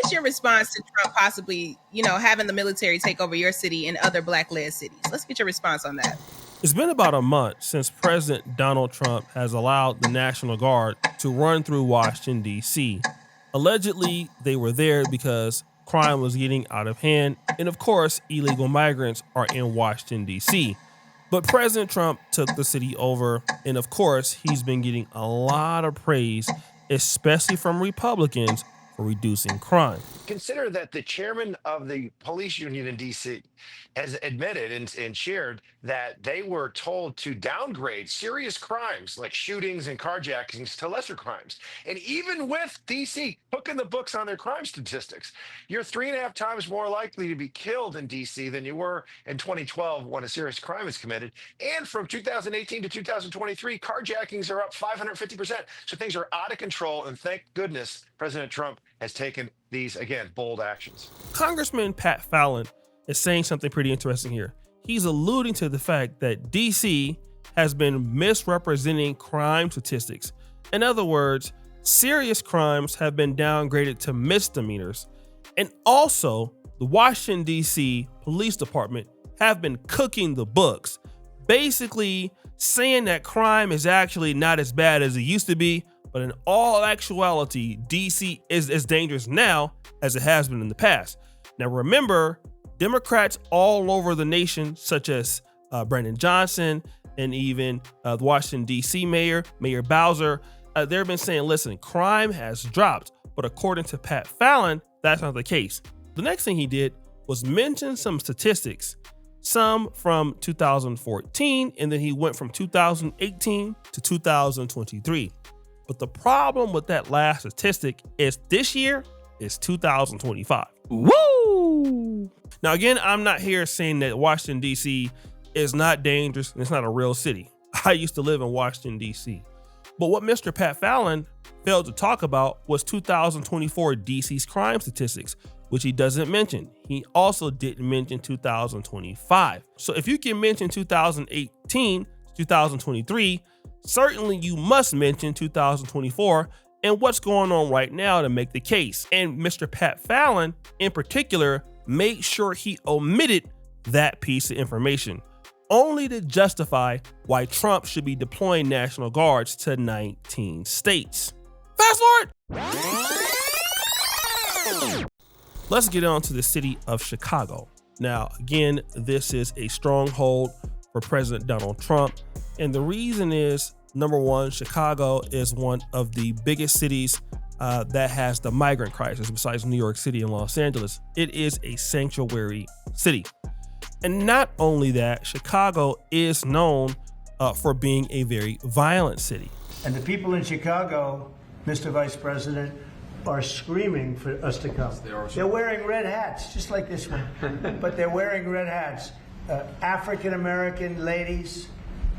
What's your response to Trump possibly, having the military take over your city and other black-led cities? Let's get your response on that. It's been about a month since President Donald Trump has allowed the National Guard to run through Washington, D.C. Allegedly, they were there because crime was getting out of hand, and of course, illegal migrants are in Washington, D.C. But President Trump took the city over, and of course, he's been getting a lot of praise, especially from Republicans, for reducing crime. Consider that the chairman of the police union in D.C. has admitted and shared that they were told to downgrade serious crimes like shootings and carjackings to lesser crimes. And even with D.C. hooking the books on their crime statistics, you're 3.5 times more likely to be killed in D.C. than you were in 2012 when a serious crime is committed. And from 2018 to 2023, carjackings are up 550%. So things are out of control. And thank goodness President Trump has taken these, again, bold actions. Congressman Pat Fallon is saying something pretty interesting here. He's alluding to the fact that DC has been misrepresenting crime statistics. In other words, serious crimes have been downgraded to misdemeanors. And also, the Washington, D.C. Police Department have been cooking the books, basically saying that crime is actually not as bad as it used to be. But in all actuality, DC is as dangerous now as it has been in the past. Now, remember, Democrats all over the nation, such as Brandon Johnson and even the Washington, D.C. Mayor Bowser, they've been saying, listen, crime has dropped. But according to Pat Fallon, that's not the case. The next thing he did was mention some statistics, some from 2014, and then he went from 2018 to 2023. But the problem with that last statistic is this year is 2025. Woo! Now, again, I'm not here saying that Washington, D.C. is not dangerous and it's not a real city. I used to live in Washington, D.C. But what Mr. Pat Fallon failed to talk about was 2024 D.C.'s crime statistics, which he doesn't mention. He also didn't mention 2025. So if you can mention 2018 to 2023, certainly you must mention 2024 and what's going on right now to make the case. And Mr. Pat Fallon, in particular, made sure he omitted that piece of information, only to justify why Trump should be deploying National Guards to 19 states. Fast forward! Let's get on to the city of Chicago. Now, again, this is a stronghold for President Donald Trump. And the reason is, number one, Chicago is one of the biggest cities that has the migrant crisis besides New York City and Los Angeles. It is a sanctuary city. And not only that, Chicago is known for being a very violent city. And the people in Chicago, Mr. Vice President, are screaming for us to come. They're wearing red hats, just like this one, but they're wearing red hats. African-American ladies,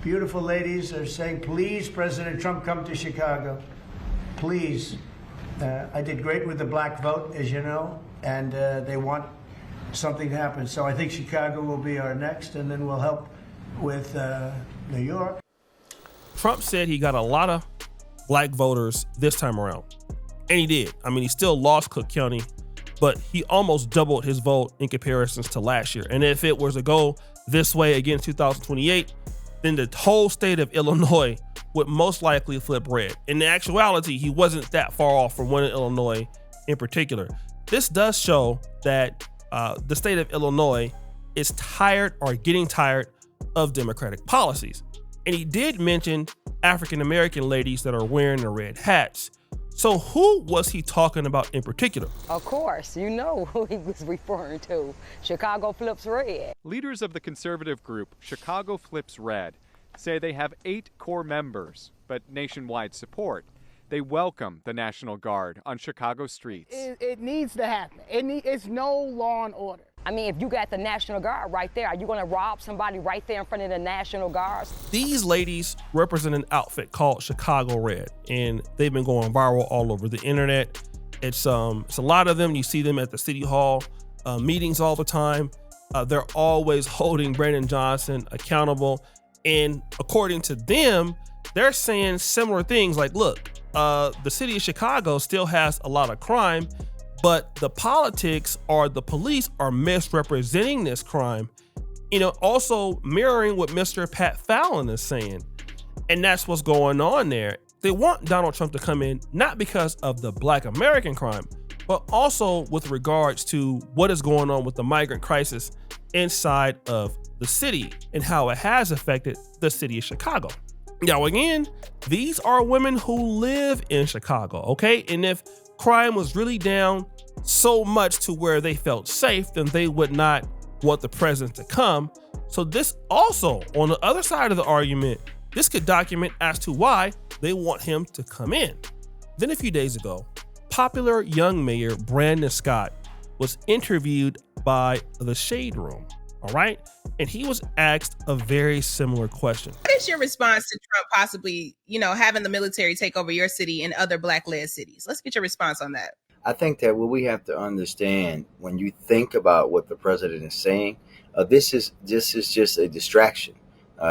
beautiful ladies, are saying, please, President Trump, come to Chicago. Please. I did great with the black vote, as you know, and they want something to happen. So I think Chicago will be our next, and then we'll help with New York. Trump said he got a lot of black voters this time around, and he did. I mean, he still lost Cook County, but he almost doubled his vote in comparisons to last year. And if it was to go this way again in 2028, then the whole state of Illinois would most likely flip red. In actuality, he wasn't that far off from winning Illinois in particular. This does show that the state of Illinois is tired or getting tired of Democratic policies. And he did mention African-American ladies that are wearing the red hats. So who was he talking about in particular? Of course, you know who he was referring to. Chicago Flips Red. Leaders of the conservative group Chicago Flips Red say they have 8 core members, but nationwide support. They welcome the National Guard on Chicago streets. It needs to happen. It's no law and order. I mean, if you got the National Guard right there, are you going to rob somebody right there in front of the National Guards? These ladies represent an outfit called Chicago Red, and they've been going viral all over the internet. It's a lot of them. You see them at the City Hall meetings all the time. They're always holding Brandon Johnson accountable. And according to them, they're saying similar things like, look, the city of Chicago still has a lot of crime, But the politics or the police are misrepresenting this crime, also mirroring what Mr. Pat Fallon is saying. And that's what's going on there. They want Donald Trump to come in, not because of the Black American crime, but also with regards to what is going on with the migrant crisis inside of the city and how it has affected the city of Chicago. Now, again, these are women who live in Chicago, okay? And if crime was really down so much to where they felt safe, then they would not want the president to come. So this also, on the other side of the argument, this could document as to why they want him to come in. Then a few days ago, popular young mayor Brandon Scott was interviewed by the Shade Room, all right? And he was asked a very similar question. What is your response to Trump possibly, having the military take over your city and other Black-led cities? Let's get your response on that. I think that what we have to understand when you think about what the president is saying, this is just a distraction.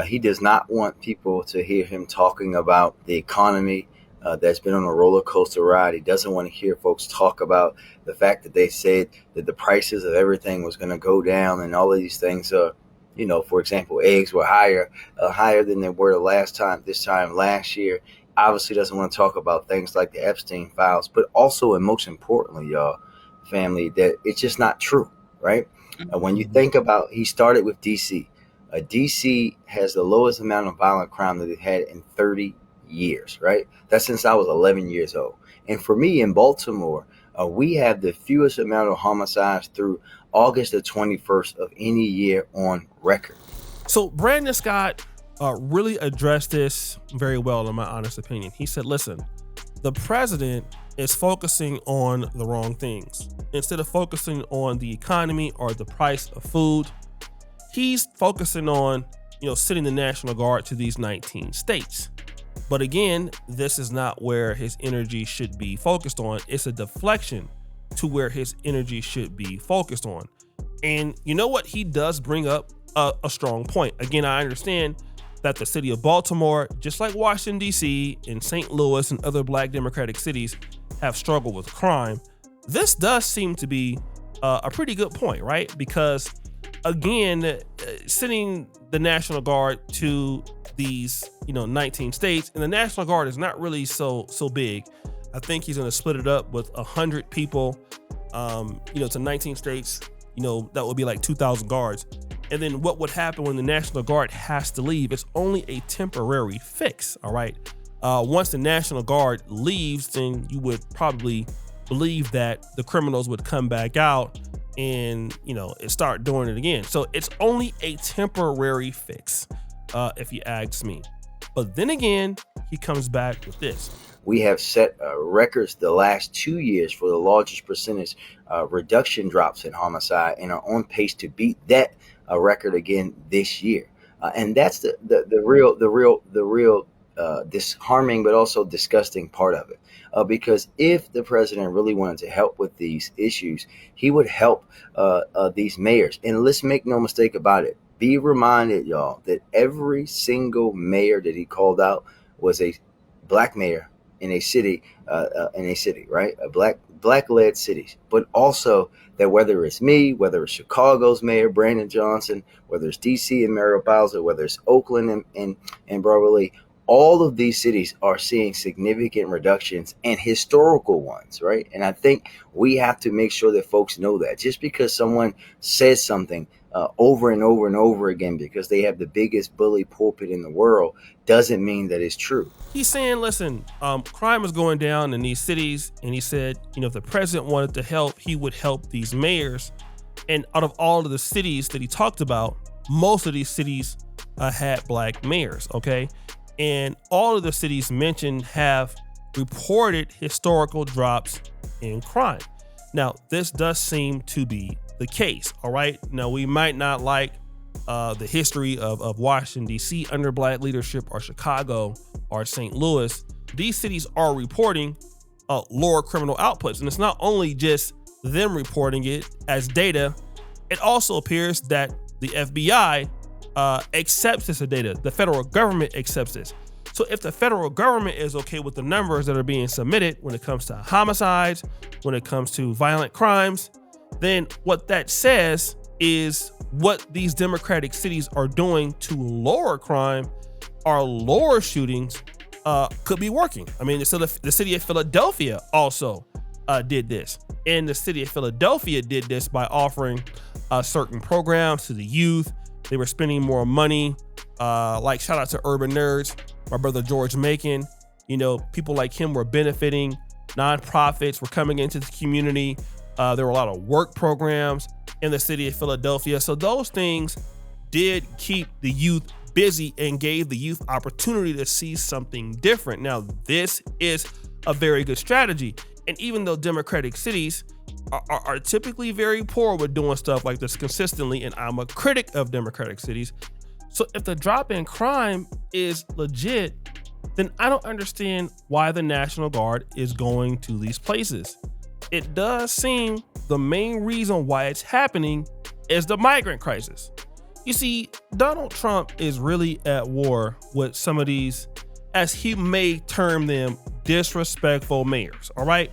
He does not want people to hear him talking about the economy that's been on a roller coaster ride. He doesn't want to hear folks talk about the fact that they said that the prices of everything was going to go down and all of these things. For example, eggs were higher than they were this time last year. Obviously doesn't want to talk about things like the Epstein files, but also, and most importantly, y'all, family, that it's just not true, right? When you think about, he started with DC. DC has the lowest amount of violent crime that they've had in 30 years, right? That's since I was 11 years old. And for me in Baltimore, we have the fewest amount of homicides through August the 21st of any year on record. So Brandon Scott really addressed this very well, in my honest opinion. He said, listen, the president is focusing on the wrong things. Instead of focusing on the economy or the price of food, he's focusing on, sending the National Guard to these 19 states. But again, this is not where his energy should be focused on. It's a deflection to where his energy should be focused on. And you know what? He does bring up a strong point. Again, I understand that the city of Baltimore, just like Washington, D.C. and St. Louis and other Black Democratic cities, have struggled with crime. This does seem to be a pretty good point, right? Because again, sending the National Guard to these, 19 states, and the National Guard is not really so big. I think he's going to split it up with 100 people, to 19 states. That would be like 2,000 guards. And then what would happen when the National Guard has to leave? It's only a temporary fix, all right? Once the National Guard leaves, then you would probably believe that the criminals would come back out and, start doing it again. So it's only a temporary fix, if you ask me. But then again, he comes back with this. We have set records the last 2 years for the largest percentage reduction drops in homicide and are on pace to beat that record again this year. And that's the real disharming but also disgusting part of it. Because if the president really wanted to help with these issues, he would help these mayors. And let's make no mistake about it. Be reminded, y'all, that every single mayor that he called out was a Black mayor in a city, right? A Black-led cities, but also that whether it's me, whether it's Chicago's mayor, Brandon Johnson, whether it's DC and Muriel Bowser, whether it's Oakland and Beverly, all of these cities are seeing significant reductions and historical ones, right? And I think we have to make sure that folks know that just because someone says something over and over and over again because they have the biggest bully pulpit in the world doesn't mean that it's true. He's saying, listen, crime is going down in these cities. And he said, if the president wanted to help, he would help these mayors. And out of all of the cities that he talked about, most of these cities had Black mayors, okay? And all of the cities mentioned have reported historical drops in crime. Now, this does seem to be the case, all right? Now, we might not like the history of Washington, D.C. under Black leadership or Chicago or St. Louis. These cities are reporting lower criminal outputs. And it's not only just them reporting it as data, it also appears that the FBI accepts this as data. The federal government accepts this. So if the federal government is okay with the numbers that are being submitted when it comes to homicides, when it comes to violent crimes, then what that says is what these Democratic cities are doing to lower crime or lower shootings could be working. I mean, the city of Philadelphia also did this. And the city of Philadelphia did this by offering certain programs to the youth. They were spending more money. Like shout out to Urban Nerds, my brother George Macon. You know, people like him were benefiting. Nonprofits were coming into the community. There were a lot of work programs in the city of Philadelphia. So those things did keep the youth busy and gave the youth opportunity to see something different. Now, this is a very good strategy. And even though Democratic cities are typically very poor with doing stuff like this consistently, and I'm a critic of Democratic cities, so if the drop in crime is legit, then I don't understand why the National Guard is going to these places. It does seem the main reason why it's happening is the migrant crisis. You see, Donald Trump is really at war with some of these, as he may term them, disrespectful mayors, all right?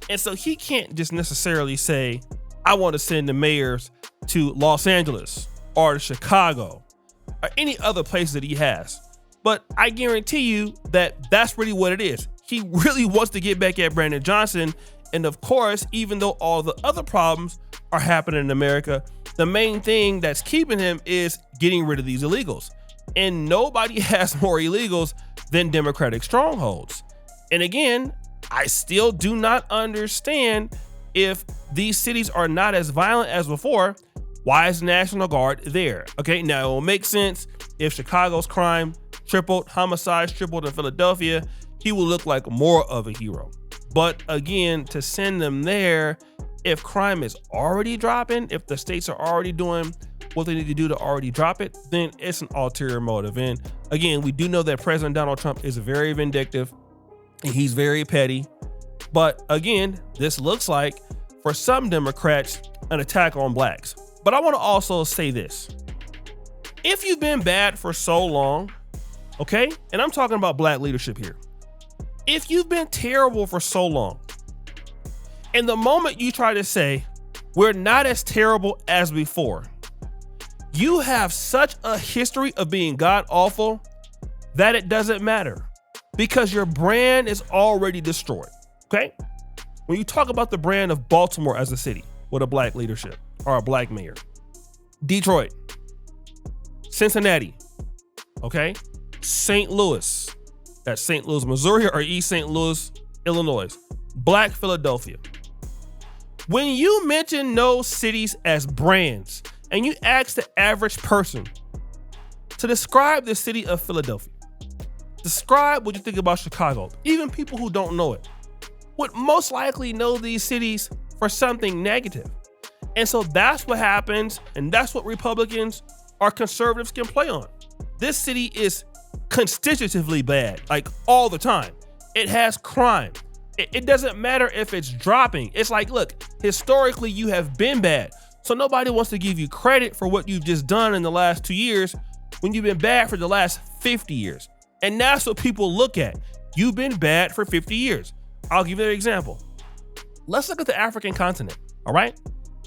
And so he can't just necessarily say, I want to send the mayors to Los Angeles or to Chicago or any other place that he has. But I guarantee you that that's really what it is. He really wants to get back at Brandon Johnson. And of course, even though all the other problems are happening in America, the main thing that's keeping him is getting rid of these illegals. And nobody has more illegals than Democratic strongholds. And again, I still do not understand, if these cities are not as violent as before, why is the National Guard there? Okay, now it will make sense if Chicago's crime tripled, homicides tripled in Philadelphia, he will look like more of a hero. But again, to send them there, if crime is already dropping, if the states are already doing what they need to do to already drop it, then it's an ulterior motive. And again, we do know that President Donald Trump is very vindictive and he's very petty. But again, this looks like, for some Democrats, an attack on blacks. But I want to also say this. If you've been bad for so long, okay, and I'm talking about black leadership here. If you've been terrible for so long, and the moment you try to say, we're not as terrible as before, you have such a history of being god awful that it doesn't matter, because your brand is already destroyed, okay? When you talk about the brand of Baltimore as a city with a black leadership or a black mayor, Detroit, Cincinnati, okay? St. Louis, that's St. Louis, Missouri, or East St. Louis, Illinois, black Philadelphia. When you mention those cities as brands and you ask the average person to describe the city of Philadelphia, describe what you think about Chicago, even people who don't know it would most likely know these cities for something negative. And so that's what happens, and that's what Republicans or conservatives can play on. This city is constitutively bad, like all the time. It has crime. It doesn't matter if it's dropping. It's like, look, historically you have been bad. So nobody wants to give you credit for what you've just done in the last 2 years when you've been bad for the last 50 years. And that's what people look at. You've been bad for 50 years. I'll give you an example. Let's look at the African continent, all right?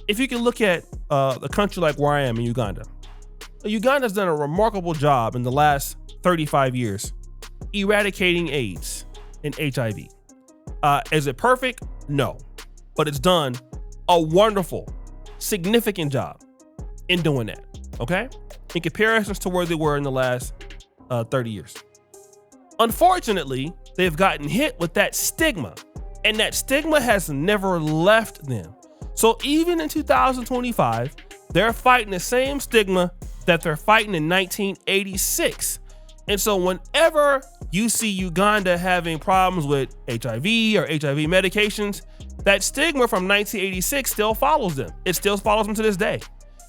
If you can look at a country like where I am in Uganda. Uganda's done a remarkable job in the last 35 years eradicating AIDS and HIV. Is it perfect? No. But it's done a wonderful, significant job in doing that, okay? In comparison to where they were in the last 30 years. Unfortunately, they've gotten hit with that stigma, and that stigma has never left them. So even in 2025, they're fighting the same stigma that they're fighting in 1986. And so whenever you see Uganda having problems with HIV or HIV medications, that stigma from 1986 still follows them. It still follows them to this day.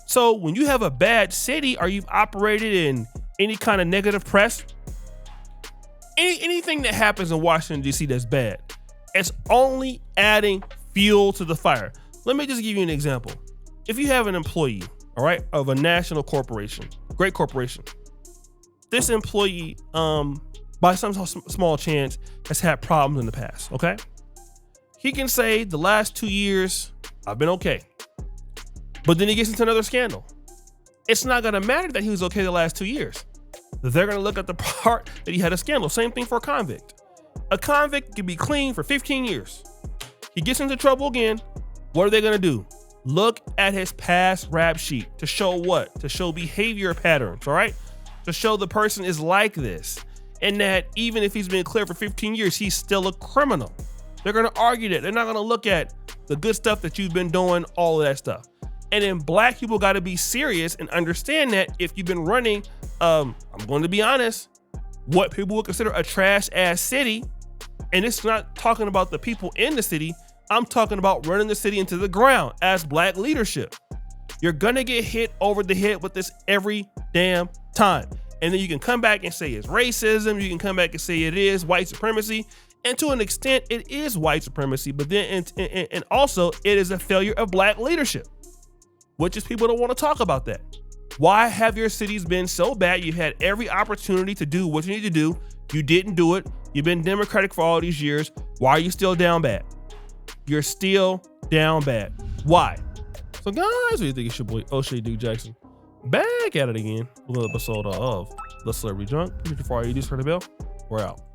So when you have a bad city or you've operated in any kind of negative press, anything that happens in Washington, D.C. that's bad, it's only adding fuel to the fire. Let me just give you an example. If you have an employee, all right, of a national corporation, great corporation, this employee by some small chance, has had problems in the past, okay? He can say the last 2 years, I've been okay. But then he gets into another scandal. It's not gonna matter that he was okay the last 2 years. They're gonna look at the part that he had a scandal. Same thing for a convict. A convict can be clean for 15 years. He gets into trouble again. What are they gonna do? Look at his past rap sheet to show what? To show behavior patterns, all right? To show the person is like this. And that even if he's been clear for 15 years, he's still a criminal. They're gonna argue that. They're not gonna look at the good stuff that you've been doing, all of that stuff. And then black people gotta be serious and understand that if you've been running, I'm going to be honest, what people would consider a trash ass city, and it's not talking about the people in the city, I'm talking about running the city into the ground as black leadership. You're gonna get hit over the head with this every damn time. And then you can come back and say it's racism, you can come back and say it is white supremacy, and to an extent it is white supremacy, but then and also it is a failure of black leadership, which is people don't want to talk about that. Why have your cities been so bad? You've had every opportunity to do what you need to do. You didn't do it. You've been Democratic for all these years. Why are you still down bad? You're still down bad. Why? So guys, what do you think? It's your boy O'Shea Duke Jackson back at it again with another episode of The Celebrity Drunk. Before you do, turn the bell. We're out.